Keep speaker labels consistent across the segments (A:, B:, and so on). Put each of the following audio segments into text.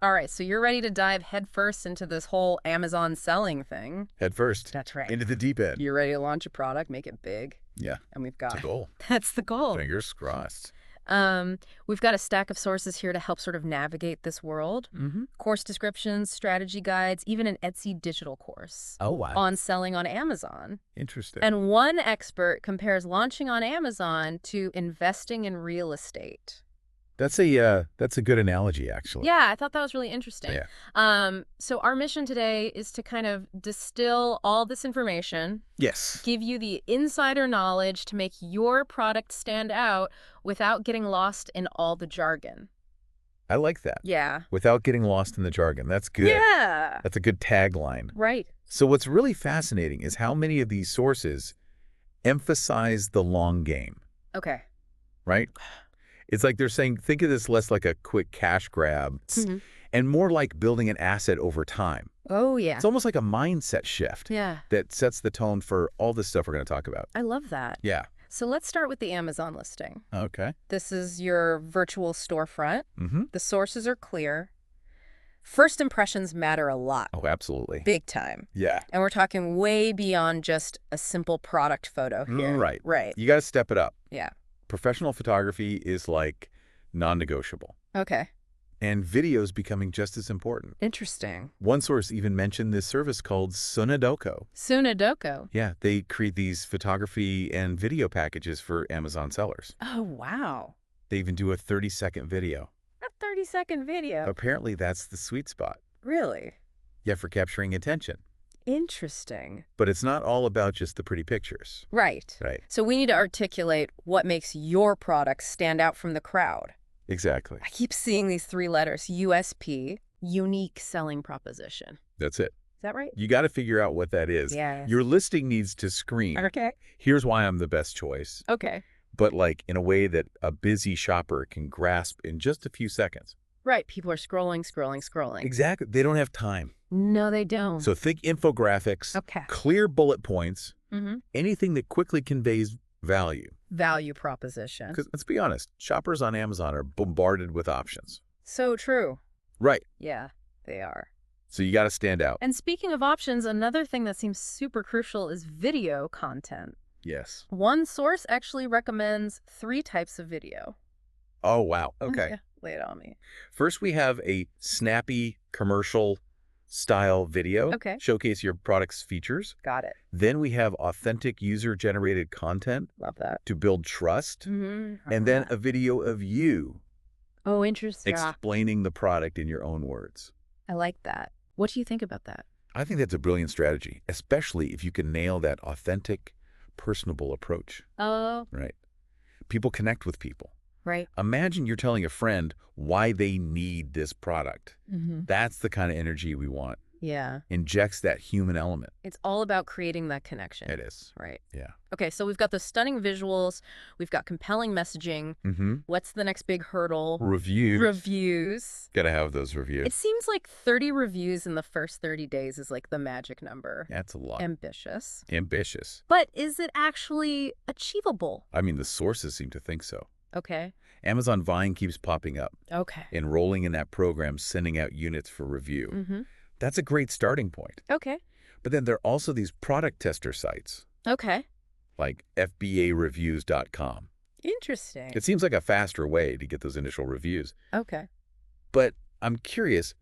A: All right, so you're ready to dive headfirst into this whole Amazon selling thing.
B: Head first.
A: That's right.
B: Into the deep end.
A: You're ready to launch a product, make it big,
B: Yeah.
A: and we've
B: It's
A: got
B: a goal.
A: That's the goal.
B: Fingers crossed.
A: We've got a stack of sources here to help sort of navigate this world.
B: Mm-hmm.
A: Course descriptions, strategy guides, even an Etsy digital course
B: Oh, wow.
A: on selling on Amazon.
B: Interesting.
A: And one expert compares launching on Amazon to investing in real estate.
B: That's a good analogy, actually.
A: Yeah, I thought that was really interesting.
B: Yeah.
A: So our mission today is to kind of distill all this information,
B: Yes.
A: give you the insider knowledge to make your product stand out without getting lost in all the jargon.
B: I like that.
A: Yeah.
B: Without getting lost in the jargon. That's good.
A: Yeah.
B: That's a good tagline.
A: Right.
B: So what's really fascinating is how many of these sources emphasize the long game,
A: Okay.
B: right? It's like they're saying, think of this less like a quick cash grab
A: Mhm.
B: and more like building an asset over time.
A: Oh, yeah.
B: It's almost like a mindset shift
A: Yeah.
B: that sets the tone for all this stuff we're going to talk about.
A: I love that.
B: Yeah.
A: So let's start with the Amazon listing.
B: Okay.
A: This is your virtual storefront.
B: Mm-hmm.
A: The sources are clear. First impressions matter a lot.
B: Oh, absolutely.
A: Big time.
B: Yeah.
A: And we're talking way beyond just a simple product photo here.
B: Right.
A: Right.
B: You got to step it up.
A: Yeah.
B: Professional photography is like non-negotiable.
A: Okay.
B: And video is becoming just as important.
A: Interesting.
B: One source even mentioned this service called Sunadoko.
A: Sunadoko.
B: Yeah, they create these photography and video packages for Amazon sellers.
A: Oh, wow.
B: They even do a 30-second video.
A: A 30-second video.
B: Apparently, that's the sweet spot.
A: Really?
B: Yeah, for capturing attention.
A: Interesting.
B: But it's not all about just the pretty pictures.
A: Right.
B: Right.
A: So we need to articulate what makes your product stand out from the crowd.
B: Exactly.
A: I keep seeing these three letters, USP, unique selling proposition.
B: That's it.
A: Is that right?
B: You got to figure out what that is.
A: Yeah.
B: Your listing needs to scream,
A: Okay.
B: here's why I'm the best choice,
A: Okay.
B: but like in a way that a busy shopper can grasp in just a few seconds.
A: Right. People are scrolling.
B: Exactly. They don't have time.
A: No, they don't.
B: So think infographics,
A: Okay.
B: clear bullet points,
A: Mm-hmm.
B: anything that quickly conveys value.
A: Value proposition.
B: Because let's be honest, shoppers on Amazon are bombarded with options.
A: So true.
B: Right.
A: Yeah, they are.
B: So you got to stand out.
A: And speaking of options, another thing that seems super crucial is video content.
B: Yes.
A: One source actually recommends 3 types of video.
B: Oh, wow. Okay.
A: Yeah, lay it on me.
B: First, we have a snappy commercial style video.
A: Okay.
B: Showcase your product's features.
A: Got it.
B: Then we have authentic user-generated content
A: Love that.
B: to build trust.
A: Mm-hmm.
B: And then a video of you
A: Oh, interesting.
B: explaining the product in your own words.
A: I like that. What do you think about that?
B: I think that's a brilliant strategy, especially if you can nail that authentic, personable approach,
A: Oh,
B: right? People connect with people.
A: right.
B: Imagine you're telling a friend why they need this product.
A: Mm-hmm.
B: That's the kind of energy we want.
A: Yeah.
B: Injects that human element.
A: It's all about creating that connection.
B: It is.
A: Right.
B: Yeah.
A: Okay, so we've got the stunning visuals. We've got compelling messaging.
B: Mm-hmm.
A: What's the next big hurdle?
B: Review.
A: Reviews.
B: Gotta have those reviews.
A: It seems like 30 reviews in the first 30 days is like the magic number.
B: That's a lot.
A: Ambitious.
B: Ambitious.
A: But is it actually achievable?
B: I mean, the sources seem to think so.
A: Okay.
B: Amazon Vine keeps popping up,
A: Okay.
B: enrolling in that program, sending out units for review.
A: Mm-hmm.
B: That's a great starting point.
A: Okay.
B: But then there are also these product tester sites
A: Okay.
B: like FBAreviews.com.
A: Interesting.
B: It seems like a faster way to get those initial reviews.
A: Okay.
B: But I'm curious,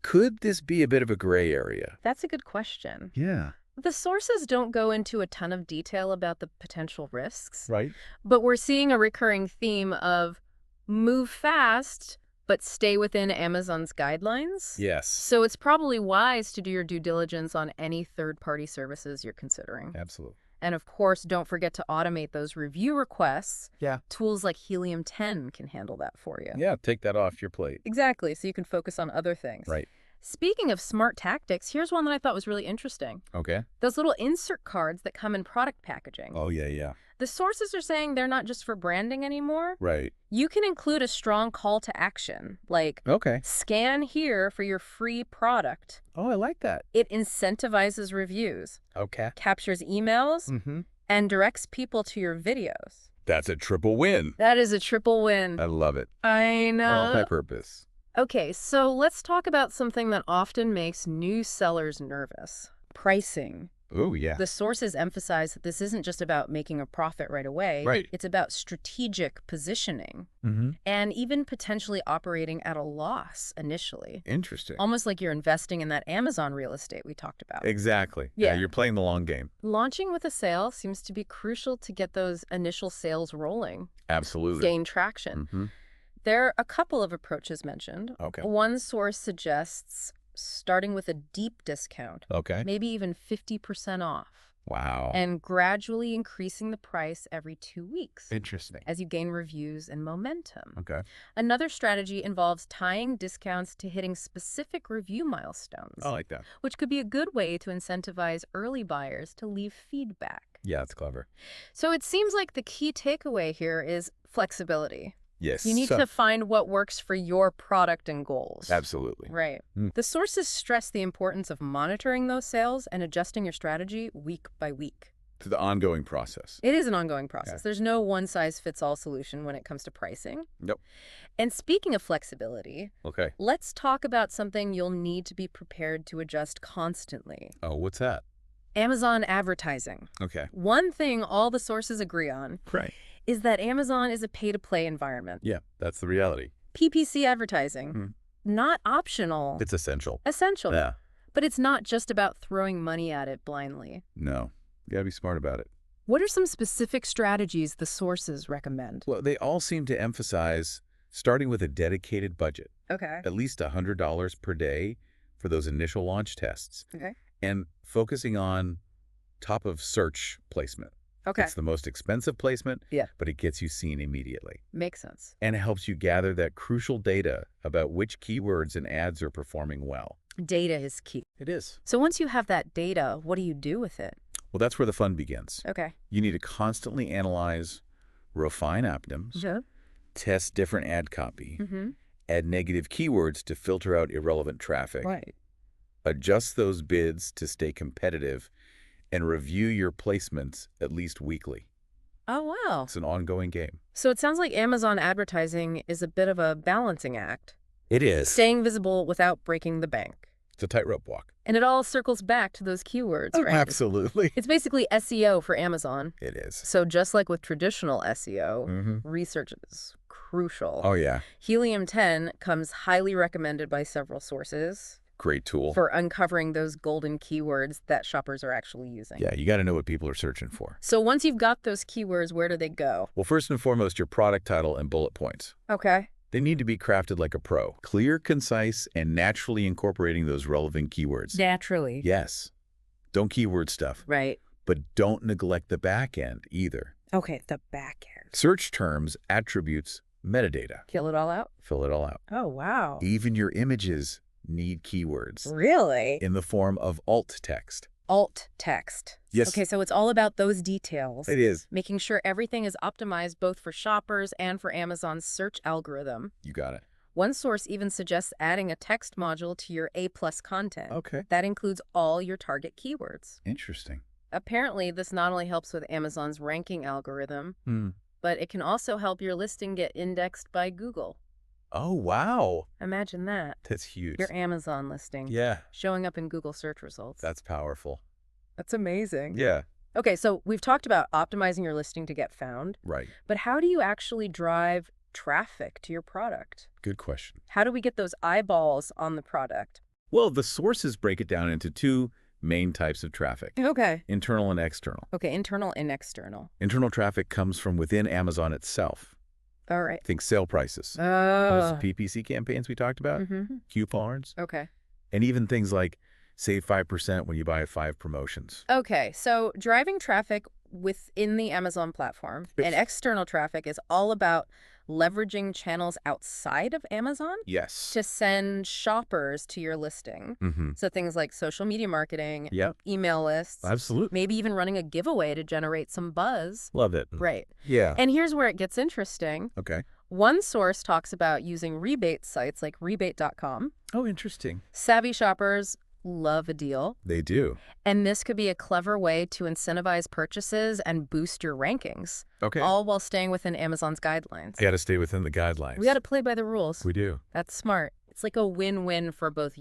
B: could this be a bit of a gray area?
A: That's a good question.
B: Yeah.
A: The sources don't go into a ton of detail about the potential risks,
B: Right?
A: but we're seeing a recurring theme of move fast, but stay within Amazon's guidelines.
B: Yes.
A: So it's probably wise to do your due diligence on any third-party services you're considering.
B: Absolutely.
A: And of course, don't forget to automate those review requests.
B: Yeah.
A: Tools like Helium 10 can handle that for you.
B: Yeah, take that off your plate.
A: Exactly, so you can focus on other things.
B: Right.
A: Speaking of smart tactics, here's one that I thought was really interesting.
B: Okay.
A: Those little insert cards that come in product packaging.
B: Oh, yeah.
A: The sources are saying they're not just for branding anymore.
B: Right.
A: You can include a strong call to action, like
B: Okay.
A: scan here for your free product.
B: Oh, I like that.
A: It incentivizes reviews,
B: Okay.
A: captures emails,
B: Mm-hmm.
A: and directs people to your videos.
B: That's a triple win.
A: That is a triple win.
B: I love it.
A: I know.
B: Multi-purpose.
A: Okay, so let's talk about something that often makes new sellers nervous. Pricing.
B: Oh, yeah.
A: The sources emphasize that this isn't just about making a profit right away.
B: Right.
A: It's about strategic positioning
B: Mm-hmm.
A: and even potentially operating at a loss initially.
B: Interesting.
A: Almost like you're investing in that Amazon real estate we talked about.
B: Exactly.
A: Yeah.
B: You're playing the long game.
A: Launching with a sale seems to be crucial to get those initial sales rolling,
B: Absolutely.
A: gain traction.
B: Mm-hmm.
A: There are a couple of approaches mentioned.
B: Okay.
A: One source suggests starting with a deep discount,
B: Okay.
A: maybe even 50% off,
B: Wow.
A: and gradually increasing the price every 2 weeks
B: Interesting.
A: as you gain reviews and momentum.
B: Okay.
A: Another strategy involves tying discounts to hitting specific review milestones,
B: I like that.
A: which could be a good way to incentivize early buyers to leave feedback.
B: Yeah, it's clever.
A: So it seems like the key takeaway here is flexibility.
B: Yes.
A: You need to find what works for your product and goals.
B: Absolutely.
A: Right.
B: Mm.
A: The sources stress the importance of monitoring those sales and adjusting your strategy week by week.
B: To the ongoing process.
A: It is an ongoing process.
B: Yeah.
A: There's no one-size-fits-all solution when it comes to pricing.
B: Yep.
A: And speaking of flexibility,
B: Okay.
A: let's talk about something you'll need to be prepared to adjust constantly.
B: Oh, what's that?
A: Amazon advertising.
B: Okay.
A: One thing all the sources agree on
B: Right.
A: is that Amazon is a pay-to-play environment.
B: Yeah, that's the reality.
A: PPC advertising,
B: Hmm.
A: not optional,
B: It's essential.
A: essential.
B: Yeah.
A: But it's not just about throwing money at it blindly.
B: No. You gotta be smart about it.
A: What are some specific strategies the sources recommend?
B: Well, they all seem to emphasize starting with a dedicated budget,
A: Okay.
B: at least $100 per day for those initial launch tests,
A: Okay.
B: and focusing on top of search placement.
A: Okay.
B: It's the most expensive placement,
A: Yeah.
B: but it gets you seen immediately.
A: Makes sense.
B: And it helps you gather that crucial data about which keywords and ads are performing well.
A: Data is key.
B: It is.
A: So once you have that data, what do you do with it?
B: Well, that's where the fun begins.
A: Okay.
B: You need to constantly analyze, refine optimims,
A: Yeah.
B: test different ad copy,
A: Mm-hmm.
B: add negative keywords to filter out irrelevant traffic,
A: Right.
B: adjust those bids to stay competitive, and review your placements at least weekly.
A: Oh, wow.
B: It's an ongoing game.
A: So it sounds like Amazon advertising is a bit of a balancing act,
B: It is.
A: staying visible without breaking the bank.
B: It's a tightrope walk.
A: And it all circles back to those keywords, right?
B: Absolutely.
A: It's basically SEO for Amazon.
B: It is.
A: So just like with traditional SEO,
B: Mm-hmm.
A: research is crucial.
B: Oh, yeah.
A: Helium-10 comes highly recommended by several sources
B: Great tool.
A: for uncovering those golden keywords that shoppers are actually using.
B: Yeah, you got to know what people are searching for.
A: So once you've got those keywords, where do they go?
B: Well, first and foremost, your product title and bullet points.
A: Okay.
B: They need to be crafted like a pro. Clear, concise, and naturally incorporating those relevant keywords.
A: Naturally.
B: Yes. Don't keyword stuff,
A: Right.
B: but don't neglect the back end either.
A: Okay, the back end.
B: Search terms, attributes, metadata.
A: Kill it all out?
B: Fill it all out.
A: Oh, wow.
B: Even your images need keywords
A: Really?
B: in the form of alt text.
A: Alt text.
B: Yes.
A: Okay, so it's all about those details.
B: It is.
A: Making sure everything is optimized both for shoppers and for Amazon's search algorithm.
B: You got it.
A: One source even suggests adding a text module to your A+ content.
B: Okay.
A: That includes all your target keywords.
B: Interesting.
A: Apparently, this not only helps with Amazon's ranking algorithm, but it can also help your listing get indexed by Google.
B: Oh, wow.
A: Imagine that.
B: That's huge.
A: Your Amazon listing
B: Yeah,
A: showing up in Google search results.
B: that's powerful.
A: That's amazing.
B: Yeah,
A: Okay, so we've talked about optimizing your listing to get found,
B: right.
A: but how do you actually drive traffic to your product?
B: Good question.
A: How do we get those eyeballs on the product?
B: Well, the sources break it down into two main types of traffic,
A: Okay.
B: internal and external.
A: Okay, internal and external.
B: Internal traffic comes from within Amazon itself.
A: All right.
B: Think sale prices, those
A: Oh.
B: PPC campaigns we talked about,
A: Mm-hmm.
B: coupons,
A: Okay.
B: and even things like save 5% when you buy 5 promotions.
A: Okay, so driving traffic within the Amazon platform and external traffic is all about leveraging channels outside of Amazon
B: Yes.
A: to send shoppers to your listing.
B: Mm-hmm.
A: So things like social media marketing,
B: Yep.
A: email lists,
B: Absolutely.
A: maybe even running a giveaway to generate some buzz.
B: Love it.
A: Right.
B: Yeah.
A: And here's where it gets interesting.
B: Okay.
A: One source talks about using rebate sites like rebate.com.
B: Oh, interesting.
A: Savvy shoppers love a deal.
B: They do.
A: And this could be a clever way to incentivize purchases and boost your rankings,
B: Okay.
A: all while staying within Amazon's guidelines.
B: I got to stay within the guidelines.
A: We got to play by the rules.
B: We do.
A: That's smart. It's like a win-win for both